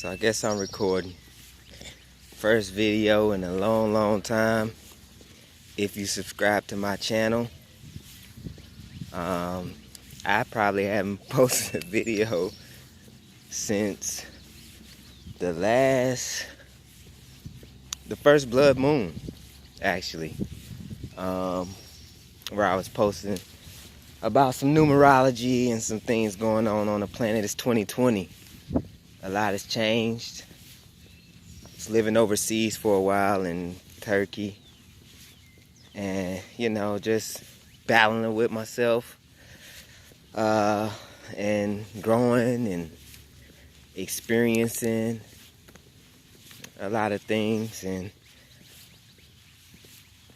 So I guess I'm recording. First video in a long time. If you subscribe to my channel, I probably haven't posted a video since the first blood moon, actually, where I was posting about some numerology and some things going on the planet. It's 2020. A lot has changed. I was living overseas for a while in Turkey, and just battling with myself, and growing and experiencing a lot of things. And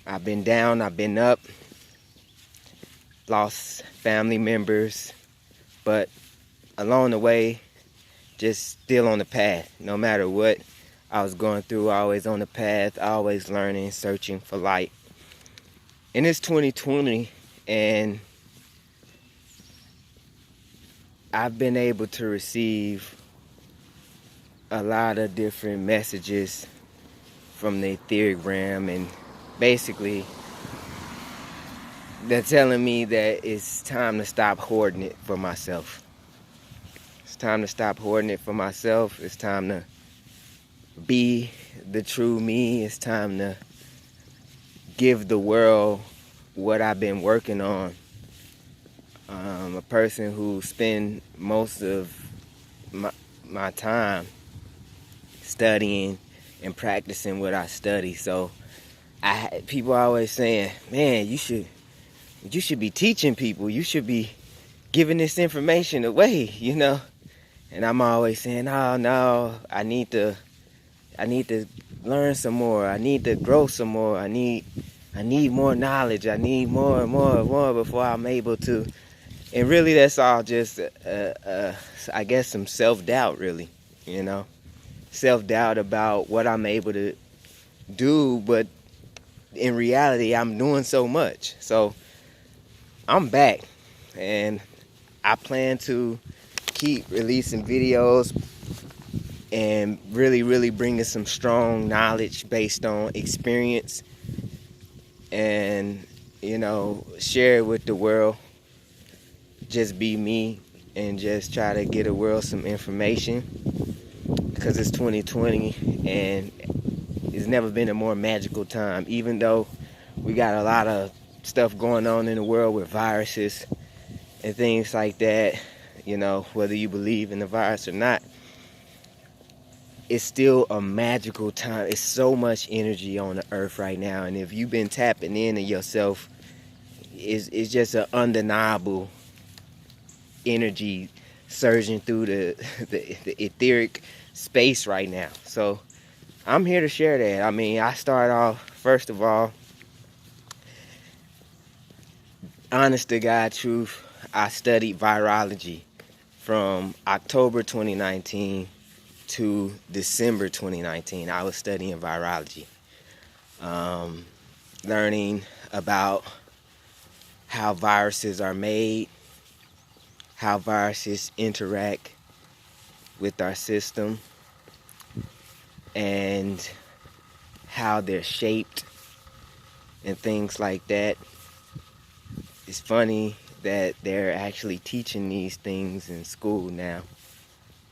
I've been down, I've been up, lost family members, but along the way, just still on the path. No matter what I was going through, always on the path, always learning, searching for light. And it's 2020, and I've been able to receive a lot of different messages from the etheric realm, and basically they're telling me that it's time to stop hoarding it for myself. It's time to stop hoarding it for myself. It's time to be the true me. It's time to give the world what I've been working on. A person who spend most of my time studying and practicing what I study. So people are always saying, man, you should be teaching people. You should be giving this information away, And I'm always saying, oh no, I need to learn some more. I need to grow some more. I need more knowledge. I need more and more before I'm able to. And really, that's all just, I guess, some self-doubt, really, Self-doubt about what I'm able to do, but in reality, I'm doing so much. So I'm back, and I plan to keep releasing videos and really bringing some strong knowledge based on experience, and share it with the world. Just be me and just try to get the world some information, because it's 2020 and it's never been a more magical time. Even though we got a lot of stuff going on in the world with viruses and things like that, whether you believe in the virus or not, it's still a magical time. It's so much energy on the earth right now, and if you've been tapping into yourself, it's just an undeniable energy surging through the etheric space right now. So I'm here to share that. I mean, I start off, first of all, honest to God truth, I studied virology from October 2019 to December 2019. I was studying virology, learning about how viruses are made, how viruses interact with our system, and how they're shaped and things like that. It's funny that they're actually teaching these things in school now.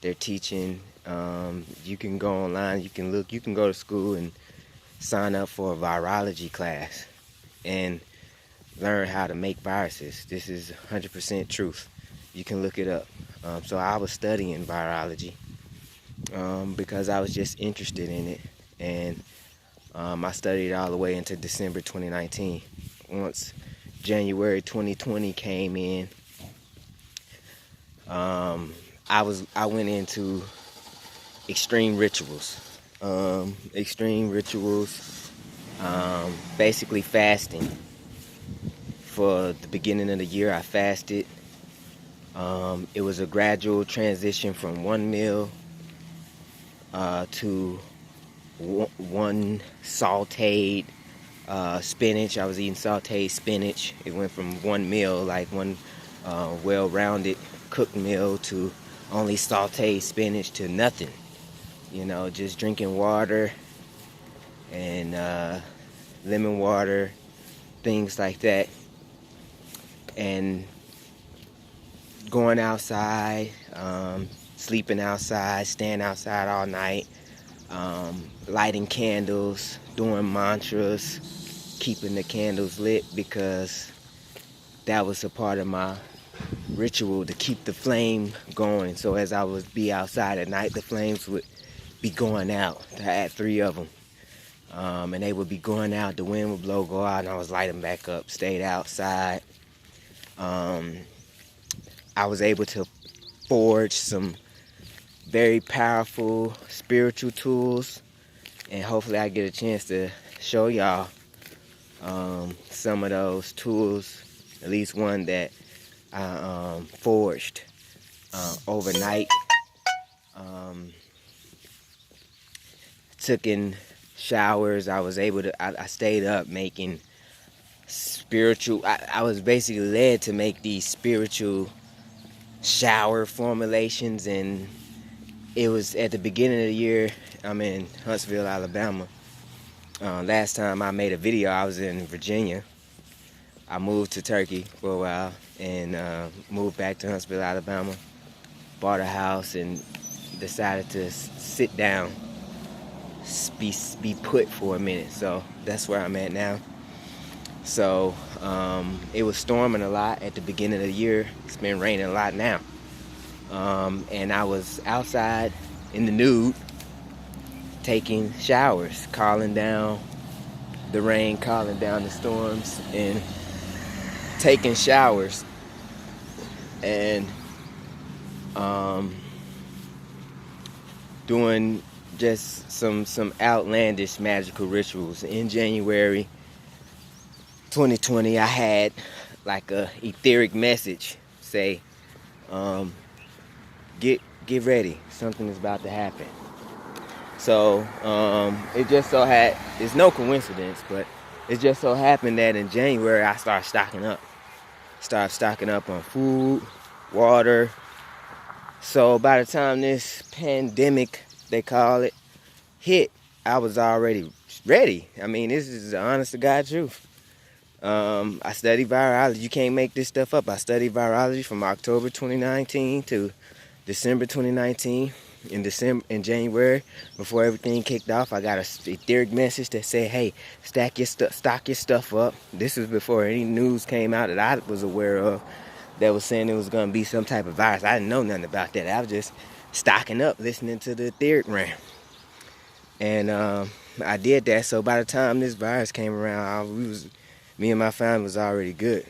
They're teaching, you can go online, you can look, you can go to school and sign up for a virology class and learn how to make viruses. This is 100% truth. You can look it up. So I was studying virology because I was just interested in it, and I studied all the way into December 2019. Once January 2020 came in, I went into extreme rituals. Basically fasting. For the beginning of the year, I fasted. It was a gradual transition from one meal to one sauteed spinach. I was eating sauteed spinach. It went from one meal, like one well-rounded cooked meal, to only sauteed spinach, to nothing. you know, just drinking water and lemon water, things like that, and going outside, sleeping outside, staying outside all night, lighting candles, doing mantras, keeping the candles lit, because that was a part of my ritual to keep the flame going. So as I would be outside at night, the flames would be going out. I had 3 of them. And they would be going out, the wind would blow, go out, and I was lighting back up, stayed outside. I was able to forge some very powerful spiritual tools, and hopefully I get a chance to show y'all some of those tools, at least one that I forged overnight. Took in showers. I was able to, I stayed up making spiritual, I was basically led to make these spiritual shower formulations, and it was at the beginning of the year. I'm in Huntsville, Alabama. Last time I made a video, I was in Virginia. I moved to Turkey for a while and moved back to Huntsville, Alabama. Bought a house and decided to sit down, be put for a minute. So that's where I'm at now. So it was storming a lot at the beginning of the year. It's been raining a lot now. And I was outside in the nude taking showers, calling down the rain, calling down the storms, and taking showers, and doing just some outlandish magical rituals. In January 2020, I had like a etheric message say, get ready, something is about to happen. So it just so had, it's no coincidence, but it just so happened that in January I started stocking up on food, water. So by the time this pandemic, they call it, hit, I was already ready. I mean, this is the honest to God truth. I studied virology. You can't make this stuff up. I studied virology from October 2019 to December 2019. In January, before everything kicked off, I got an etheric message that said, hey, stock your stuff up. This is before any news came out that I was aware of that was saying it was going to be some type of virus. I didn't know nothing about that. I was just stocking up, listening to the etheric realm. And I did that. So by the time this virus came around, me and my family was already good.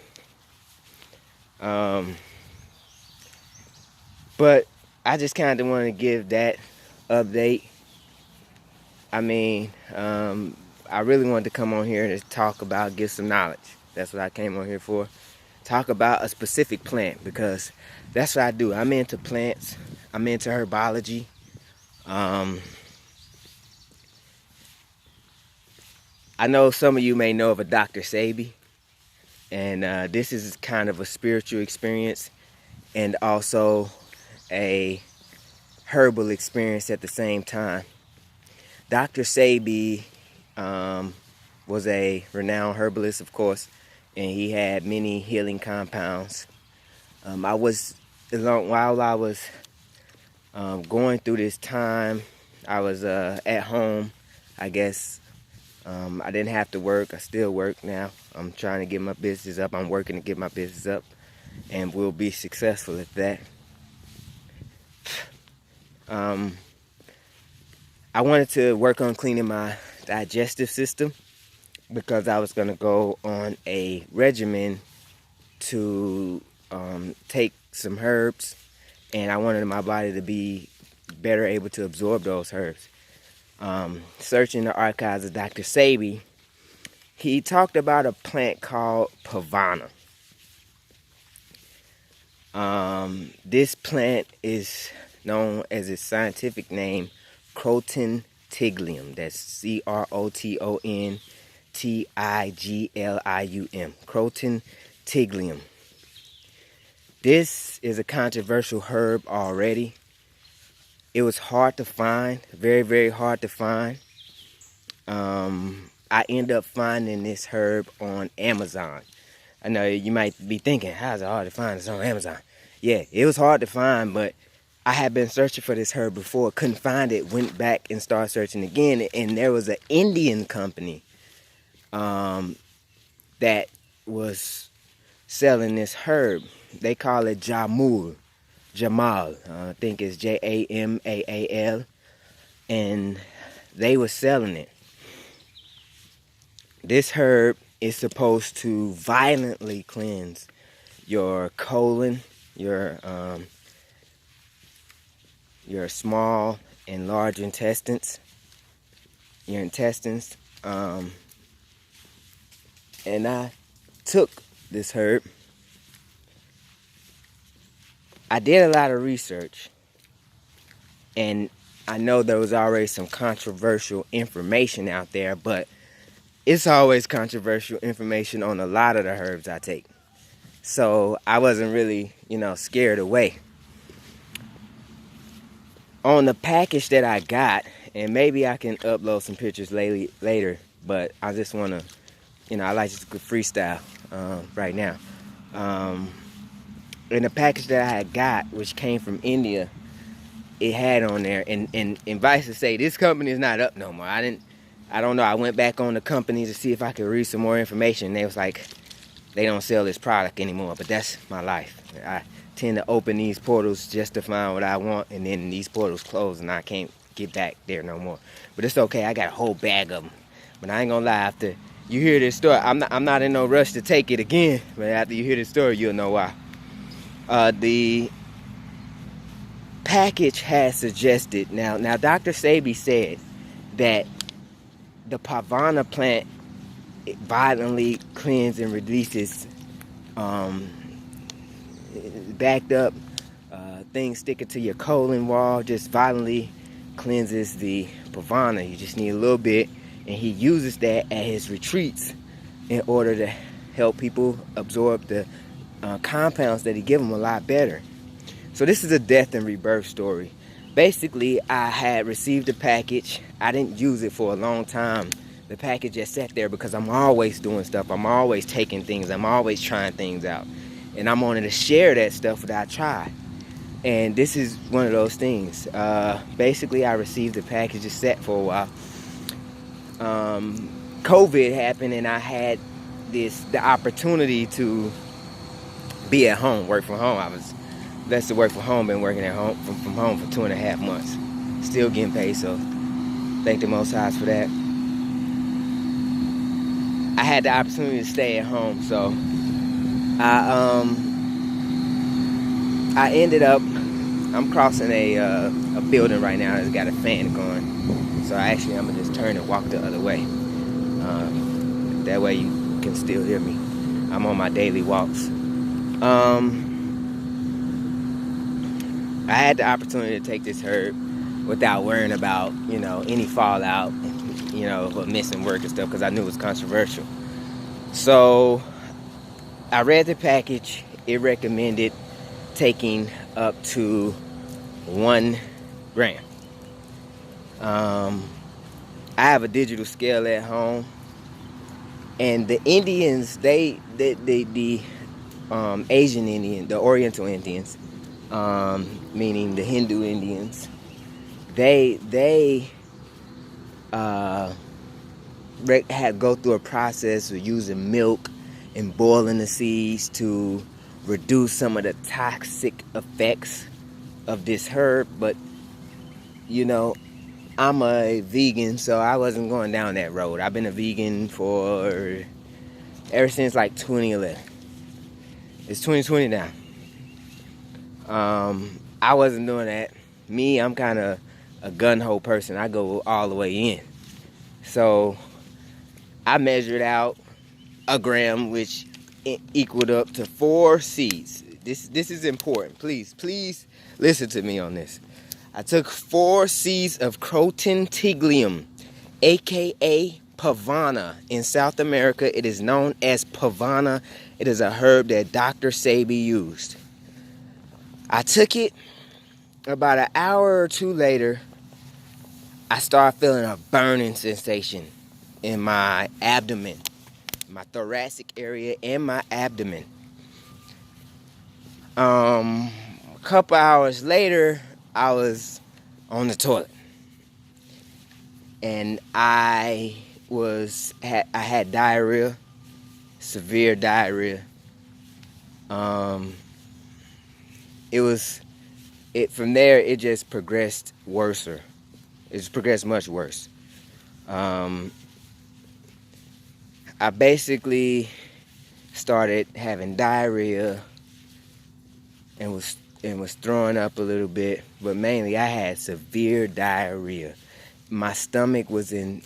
But I just kind of want to give that update. I mean, I really wanted to come on here to talk about, give some knowledge. That's what I came on here for. Talk about a specific plant, because that's what I do. I'm into plants. I'm into herbology. I know some of you may know of a Dr. Sebi, and this is kind of a spiritual experience and also a herbal experience at the same time. Dr. Sebi was a renowned herbalist, of course, and he had many healing compounds. While I was going through this time, I was at home, I guess. I didn't have to work. I still work now. I'm trying to get my business up. I'm working to get my business up, and we'll be successful at that. I wanted to work on cleaning my digestive system, because I was going to go on a regimen to take some herbs, and I wanted my body to be better able to absorb those herbs. Searching the archives of Dr. Sebi, he talked about a plant called Pavana. This plant is known as its scientific name, Croton Tiglium. That's Croton Tiglium. Croton Tiglium. This is a controversial herb already. It was hard to find, very, very hard to find. I ended up finding this herb on Amazon. I know you might be thinking, how's it hard to find? It's on Amazon. Yeah, it was hard to find, but I had been searching for this herb before, couldn't find it, went back and started searching again, and there was an Indian company that was selling this herb. They call it Jamal. I think it's Jamaal, and they were selling it. This herb is supposed to violently cleanse your colon, your small and large intestines, your intestines. And I took this herb. I did a lot of research, and I know there was already some controversial information out there, but it's always controversial information on a lot of the herbs I take. So I wasn't really, scared away. On the package that I got, and maybe I can upload some pictures later, but I just want to, I like to freestyle right now. In the package that I had got, which came from India, it had on there, and Vice to say, this company is not up no more. I don't know. I went back on the company to see if I could read some more information. And they was like, they don't sell this product anymore. But that's my life. I tend to open these portals just to find what I want, and then these portals close, and I can't get back there no more. But it's okay. I got a whole bag of them. But I ain't gonna lie. After you hear this story, I'm not in no rush to take it again. But after you hear this story, you'll know why. The package has suggested now. Dr. Sebi said that the Pavana plant violently cleanses and releases backed up things sticking to your colon wall. Just violently cleanses the Pavana. You just need a little bit, and he uses that at his retreats in order to help people absorb the compounds that he give them a lot better. So this is a death and rebirth story. Basically, I had received a package. I didn't use it for a long time. The package just sat there because I'm always doing stuff. I'm always taking things. I'm always trying things out. And I'm wanting to share that stuff that I try. And this is one of those things. Basically, I received the package. It sat for a while. COVID happened, and I had the opportunity to be at home, work from home. I was blessed to work from home. Been working at home from home for 2.5 months. Still getting paid, so thank the Most High for that. I had the opportunity to stay at home, so I ended up. I'm crossing a building right now that's got a fan going, so I'm gonna just turn and walk the other way. That way you can still hear me. I'm on my daily walks. I had the opportunity to take this herb without worrying about, any fallout, or missing work and stuff, because I knew it was controversial. So I read the package. It recommended taking up to 1 gram. I have a digital scale at home, and the Indians, the Asian Indian, the Oriental Indians, meaning the Hindu Indians, they had go through a process of using milk and boiling the seeds to reduce some of the toxic effects of this herb. But I'm a vegan, so I wasn't going down that road. I've been a vegan ever since like 2011. It's 2020 now. I wasn't doing that. Me, I'm kind of a gun-ho person. I go all the way in. So I measured out 1 gram, which equaled up to 4 seeds. This is important. Please listen to me on this. I took 4 seeds of Croton Tiglium, aka Pavana. In South America, it is known as Pavana. It is a herb that Dr. Sebi used. I took it, About an hour or two later, I started feeling a burning sensation in my abdomen, my thoracic area and my abdomen. A couple hours later, I was on the toilet, and I had diarrhea, severe diarrhea. From there it just progressed worser. It just progressed much worse. I basically started having diarrhea and was throwing up a little bit, but mainly I had severe diarrhea. My stomach was in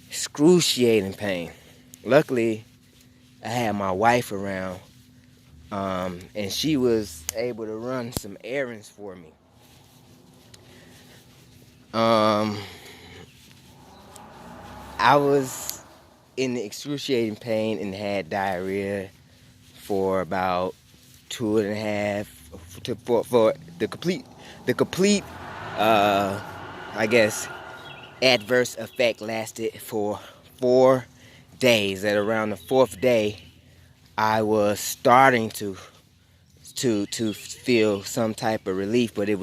excruciating pain. Luckily, I had my wife around, and she was able to run some errands for me. I was in excruciating pain and had diarrhea for about 2.5 for the complete I guess adverse effect lasted for 4 days. At around the 4th day, I was starting to feel some type of relief, but I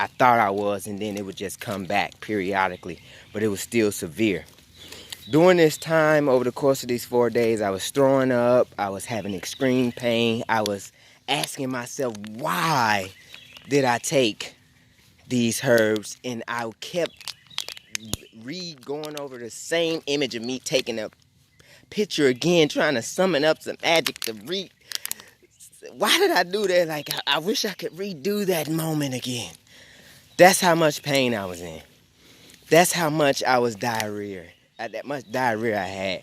thought I was, and then it would just come back periodically, but it was still severe. During this time, over the course of these 4 days, I was throwing up, I was having extreme pain. I was asking myself, why did I take these herbs? And I kept going over the same image of me taking a picture again, trying to summon up some adjective. Why did I do that? Like, I wish I could redo that moment again. That's how much pain I was in. That's how much I was diarrhea. That much diarrhea I had.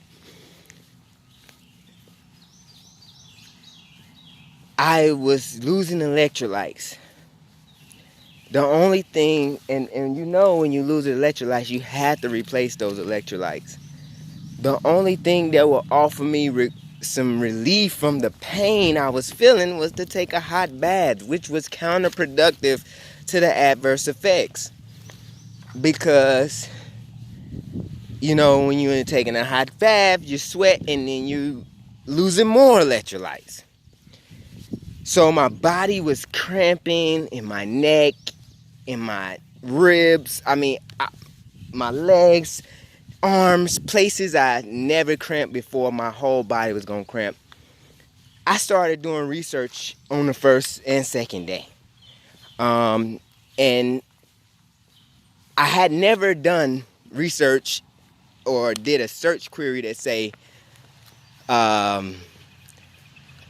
I was losing electrolytes. The only thing, and you know, when you lose electrolytes, you have to replace those electrolytes. The only thing that will offer me some relief from the pain I was feeling was to take a hot bath, which was counterproductive to the adverse effects. Because, you know, when you're taking a hot bath, you sweat and then you losing more electrolytes. So my body was cramping in my neck, in my ribs, my legs, arms, places I never cramped before. My whole body was gonna cramp. I started doing research on the 1st and 2nd day. And I had never done research or did a search query that say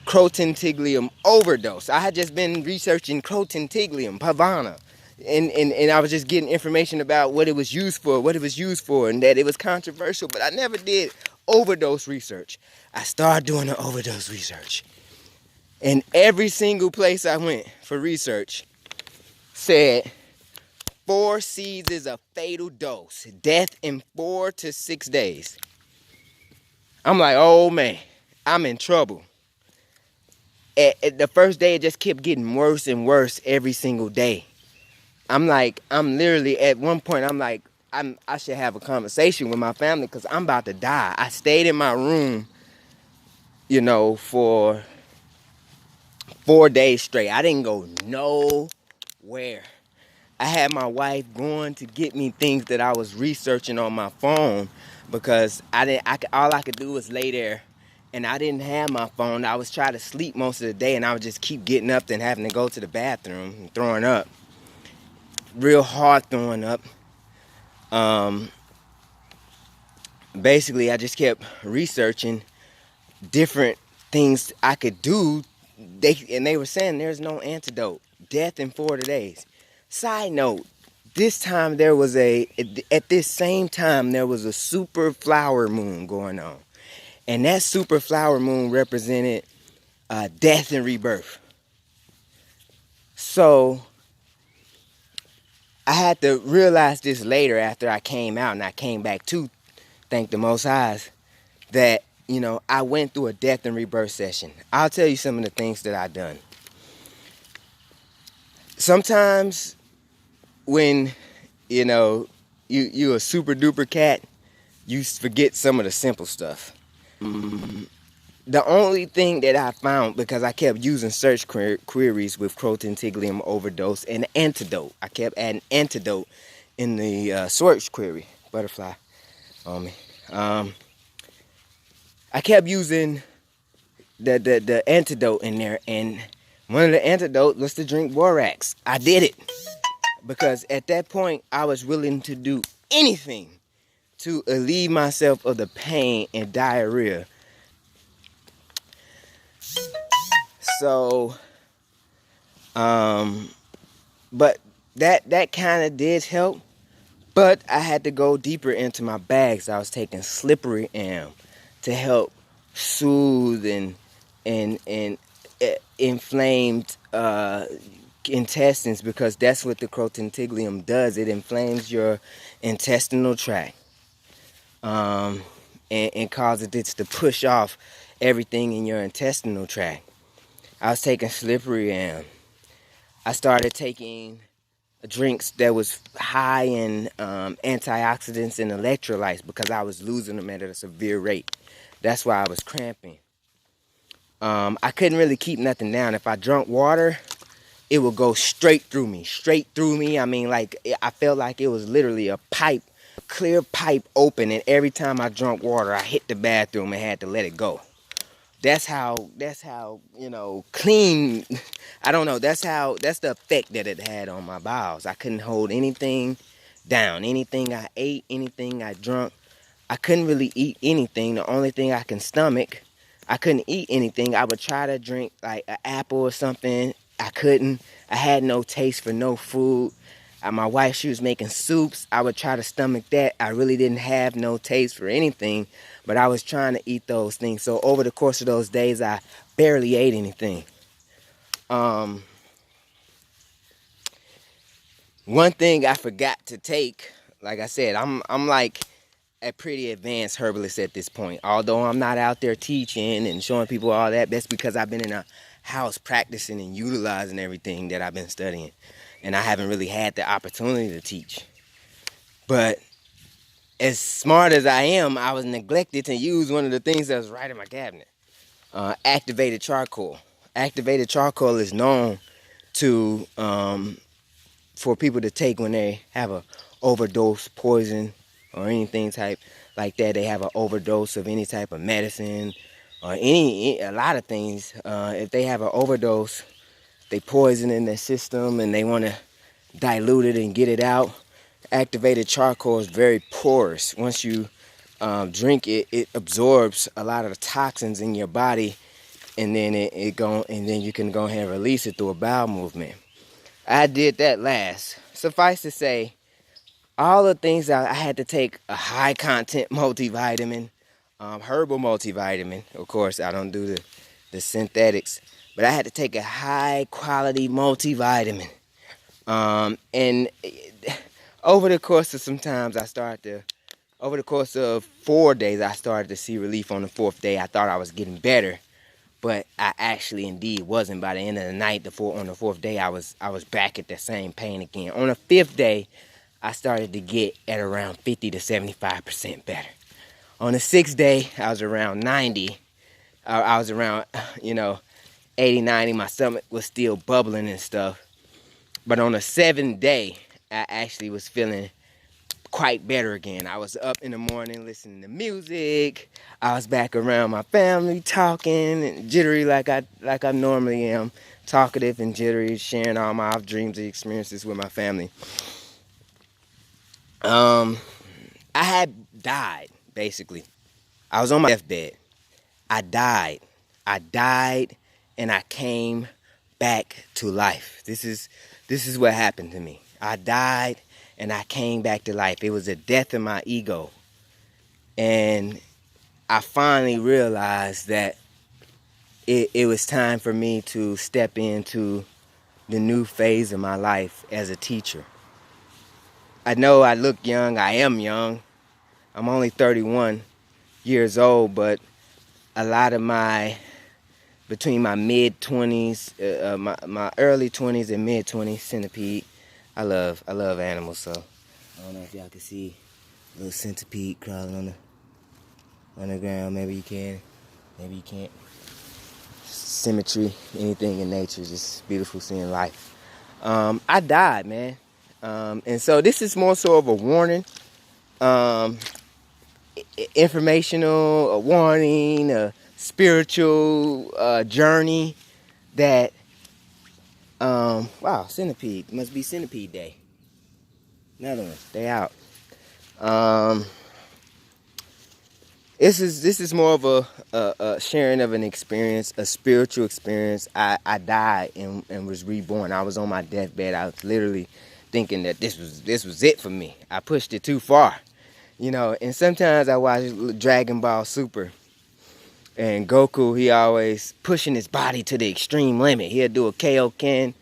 Croton Tiglium overdose. I had just been researching Croton Tiglium, Pavana. And I was just getting information about what it was used for, and that it was controversial, but I never did overdose research. I started doing the overdose research. And every single place I went for research said 4 seeds is a fatal dose. Death in 4 to 6 days. I'm like, oh man, I'm in trouble. At the first day, it just kept getting worse and worse every single day. I'm literally, at one point, I'm like, I should have a conversation with my family because I'm about to die. I stayed in my room, you know, for 4 days straight. I didn't go nowhere. I had my wife going to get me things that I was researching on my phone because all I could do was lay there, and I didn't have my phone. I was trying to sleep most of the day, and I would just keep getting up and having to go to the bathroom and throwing up. Real hard throwing up. Basically, I just kept researching different things I could do. They were saying there's no antidote. Death in 4 days. Side note, at this same time, there was a super flower moon going on. And that super flower moon represented death and rebirth. So I had to realize this later after I came out and I came back to thank the Most Highs that, you know, I went through a death and rebirth session. I'll tell you some of the things that I done. sometimes when, you know, you a super duper cat, you forget some of the simple stuff. The only thing that I found, because I kept using search queries with Croton Tiglium overdose and antidote. I kept adding antidote in the search query. Butterfly on me. I kept using the antidote in there, and one of the antidotes was to drink borax. I did it because at that point I was willing to do anything to alleviate myself of the pain and diarrhea. So, but that kind of did help. But I had to go deeper into my bags. I was taking slippery am to help soothe and inflamed intestines, because that's what the Croton Tiglium does. It inflames your intestinal tract and causes it to push off everything in your intestinal tract. I was taking slippery am. I started taking drinks that was high in antioxidants and electrolytes because I was losing them at a severe rate. That's why I was cramping. I couldn't really keep nothing down. If I drank water, it would go straight through me. I mean, like, I felt like it was literally a clear pipe open, and every time I drank water, I hit the bathroom and had to let it go. That's how, you know, clean, I don't know, that's the effect that it had on my bowels. I couldn't hold anything down. Anything I ate, anything I drank, I couldn't really eat anything. The only thing I can stomach, I couldn't eat anything. I would try to drink like an apple or something. I couldn't. I had no taste for no food. My wife, she was making soups. I would try to stomach that. I really didn't have no taste for anything, but I was trying to eat those things. So over the course of those days, I barely ate anything. One thing I forgot to take, like I said, I'm like a pretty advanced herbalist at this point. Although I'm not out there teaching and showing people all that, that's because I've been in a house practicing and utilizing everything that I've been studying. And I haven't really had the opportunity to teach. But as smart as I am, I was neglected to use one of the things that was right in my cabinet. Activated charcoal. Activated charcoal is known to for people to take when they have a overdose poison or anything type like that. They have an overdose of any type of medicine or a lot of things. If they have an overdose, they poison in their system and they want to dilute it and get it out. Activated charcoal is very porous. Once you drink it, it absorbs a lot of the toxins in your body, and then and then you can go ahead and release it through a bowel movement. I did that last. Suffice to say, all the things I had to take a high content multivitamin, herbal multivitamin. Of course, I don't do the synthetics, but I had to take a high quality multivitamin. And over the course of over the course of 4 days, I started to see relief. On the 4th day, I thought I was getting better, but I actually indeed wasn't. By the end of the night, on the 4th day, I was back at the same pain again. On the 5th day, I started to get at around 50 to 75% better. On the 6th day, I was around 90. I was around, 80, 90. My stomach was still bubbling and stuff. But on the 7th day, I actually was feeling quite better again. I was up in the morning listening to music. I was back around my family talking and jittery like I normally am. Talkative and jittery, sharing all my dreams and experiences with my family. I had died, basically. I was on my deathbed. I died, and I came back to life. This is what happened to me. I died, and I came back to life. It was a death of my ego. And I finally realized that it was time for me to step into the new phase of my life as a teacher. I know I look young. I am young. I'm only 31 years old, but a lot of my between my mid-20s, my early 20s and mid-20s, centipede. I love animals, so I don't know if y'all can see a little centipede crawling on the ground. Maybe you can, maybe you can't. Symmetry, anything in nature, just beautiful seeing life. I died, man. And so this is more so of a warning, informational, a warning, a spiritual journey that, wow, centipede, must be centipede day. Another one, they out. This is more of a sharing of an experience, a spiritual experience. I died and was reborn. I was on my deathbed. I was literally thinking that this was it for me. I pushed it too far, you know. And sometimes I watch Dragon Ball Super, and Goku, he always pushing his body to the extreme limit. He'll do a Kaioken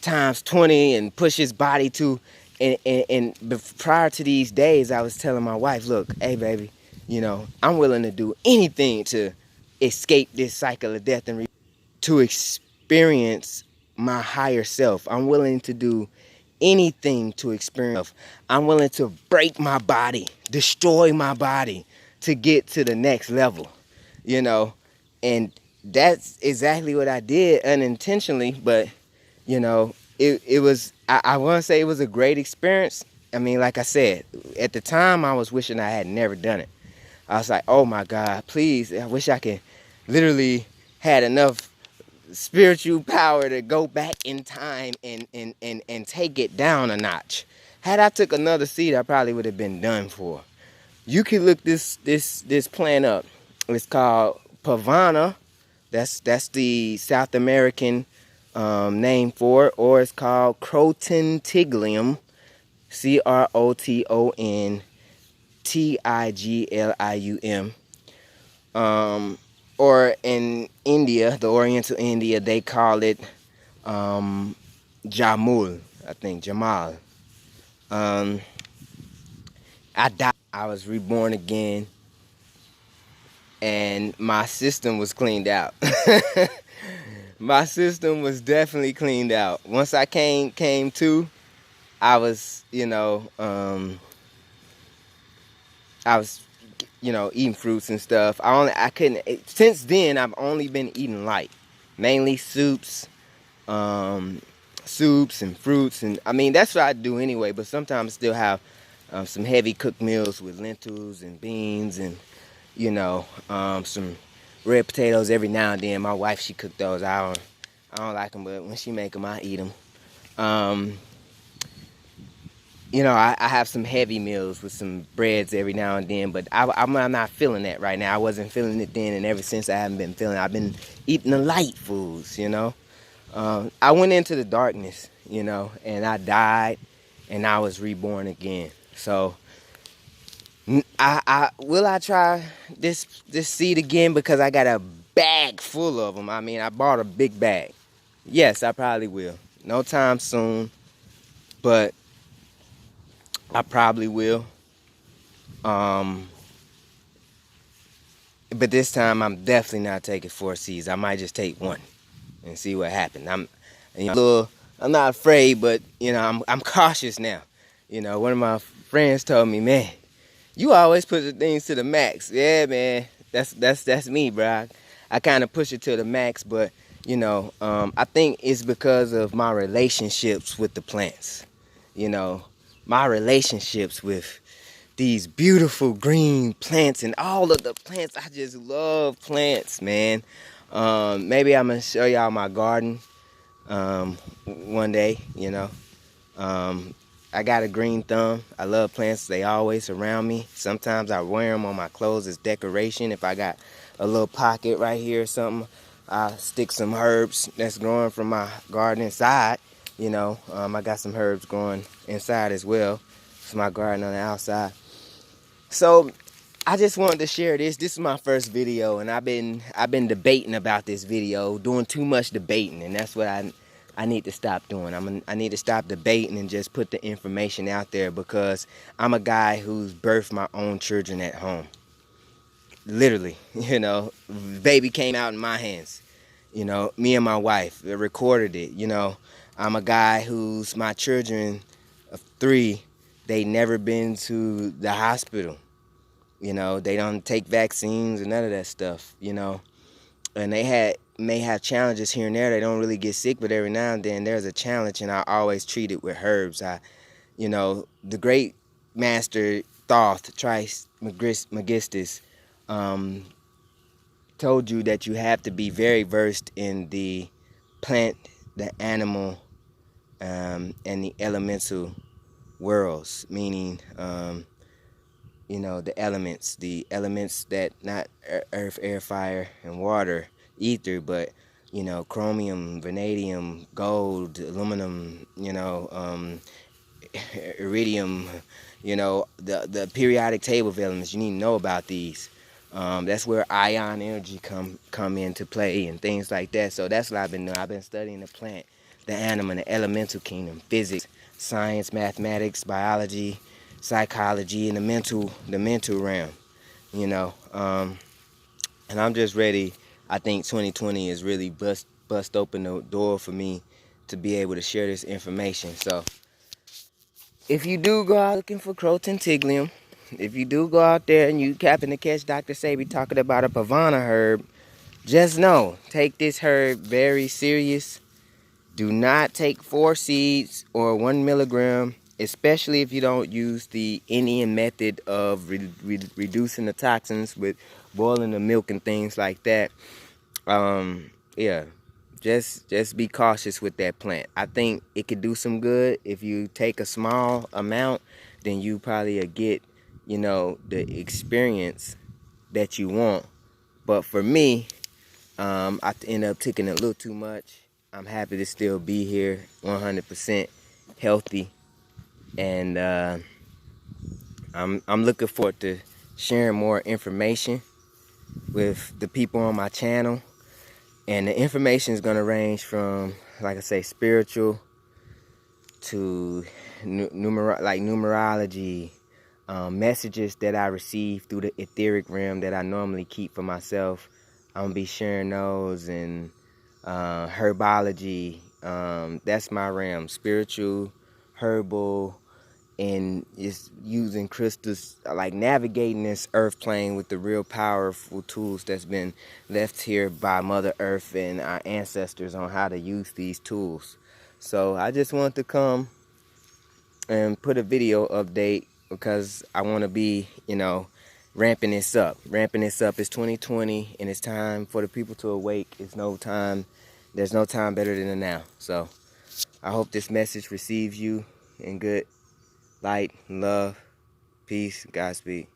times 20 and push his body to. And prior to these days, I was telling my wife, look, hey baby, you know, I'm willing to do anything to escape this cycle of death and to experience my higher self. I'm willing to do anything to experience. I'm willing to break my body, destroy my body to get to the next level, you know. And that's exactly what I did unintentionally, but, you know, it was, I want to say it was a great experience. I mean, like I said, at the time I was wishing I had never done it. I was like, oh my God, please, I wish I could literally had enough spiritual power to go back in time and take it down a notch. Had I took another seat, I probably would have been done for. You can look this plant up. It's called Pavana. That's the South American name for it, or it's called Croton Tiglium, Croton Tiglium. Or in India, the Oriental India, they call it Jamul, I think, Jamal. I died. I was reborn again, and my system was cleaned out. My system was definitely cleaned out. Once I came to, I was, you know, eating fruits and stuff. Since then, I've only been eating light, mainly soups and fruits. And I mean, that's what I do anyway, but sometimes I still have some heavy cooked meals with lentils and beans and, you know, some red potatoes every now and then. My wife, she cooked those. I don't like them, but when she make them, I eat them. You know, I have some heavy meals with some breads every now and then, but I'm not feeling that right now. I wasn't feeling it then, and ever since I haven't been feeling it. I've been eating the light foods, you know. I went into the darkness, you know, and I died, and I was reborn again. So, will I try this seed again, because I got a bag full of them. I mean, I bought a big bag. Yes, I probably will. No time soon, but I probably will. But this time I'm definitely not taking 4 seeds. I might just take 1 and see what happens. I'm not afraid, but you know, I'm cautious now. You know, one of my friends told me, man, you always push the things to the max. Yeah, man, that's me, bro. I kind of push it to the max, but you know, I think it's because of my relationships with the plants. You know, my relationships with these beautiful green plants and all of the plants. I just love plants, man. Maybe I'm gonna show y'all my garden one day, you know. I got a green thumb. I love plants. They always surround me. Sometimes I wear them on my clothes as decoration. If I got a little pocket right here or something, I stick some herbs that's growing from my garden inside. You know, I got some herbs growing inside as well. It's my garden on the outside. So I just wanted to share this. This is my first video, and I've been debating about this video, doing too much debating, and that's what I need to stop doing. I need to stop debating and just put the information out there, because I'm a guy who's birthed my own children at home. Literally, you know, baby came out in my hands. You know, me and my wife recorded it. You know, I'm a guy who's, my children of 3, they never been to the hospital. You know, they don't take vaccines and none of that stuff, you know. And they may have challenges here and there. They don't really get sick, but every now and then there's a challenge, and I always treat it with herbs. You know, the great master Thoth, Trice Magistus, told you that you have to be very versed in the plant, the animal, and the elemental worlds, meaning, you know, the elements that, not earth, air, fire, and water, ether, but, you know, chromium, vanadium, gold, aluminum, you know, iridium, you know, the periodic table of elements. You need to know about these. That's where ion energy come into play and things like that. So that's what I've been doing. I've been studying the plant, the animal, the elemental kingdom, physics, science, mathematics, biology, psychology, and the mental realm. You know, and I'm just ready. I think 2020 is really bust open the door for me to be able to share this information. So if you do go out looking for Croton Tiglium, if you do go out there and you happen to catch Dr. Sabi talking about a Pavana herb, just know, take this herb very serious. Do not take 4 seeds or 1 milligram, especially if you don't use the Indian method of reducing the toxins with boiling the milk and things like that. Yeah, just be cautious with that plant. I think it could do some good if you take a small amount. Then you probably get, you know, the experience that you want. But for me, I end up taking a little too much. I'm happy to still be here, 100% healthy, and I'm looking forward to sharing more information with the people on my channel. And the information is going to range from, like I say, spiritual to numerology, messages that I receive through the etheric realm that I normally keep for myself. I'm going to be sharing those, and herbology. That's my realm, spiritual, herbal, and it's using crystals, like navigating this earth plane with the real powerful tools that's been left here by Mother Earth and our ancestors on how to use these tools. So I just wanted to come and put a video update because I want to be, you know, ramping this up. It's 2020, and it's time for the people to awake. There's no time better than the now. So I hope this message receives you in good light, love, peace, Godspeed.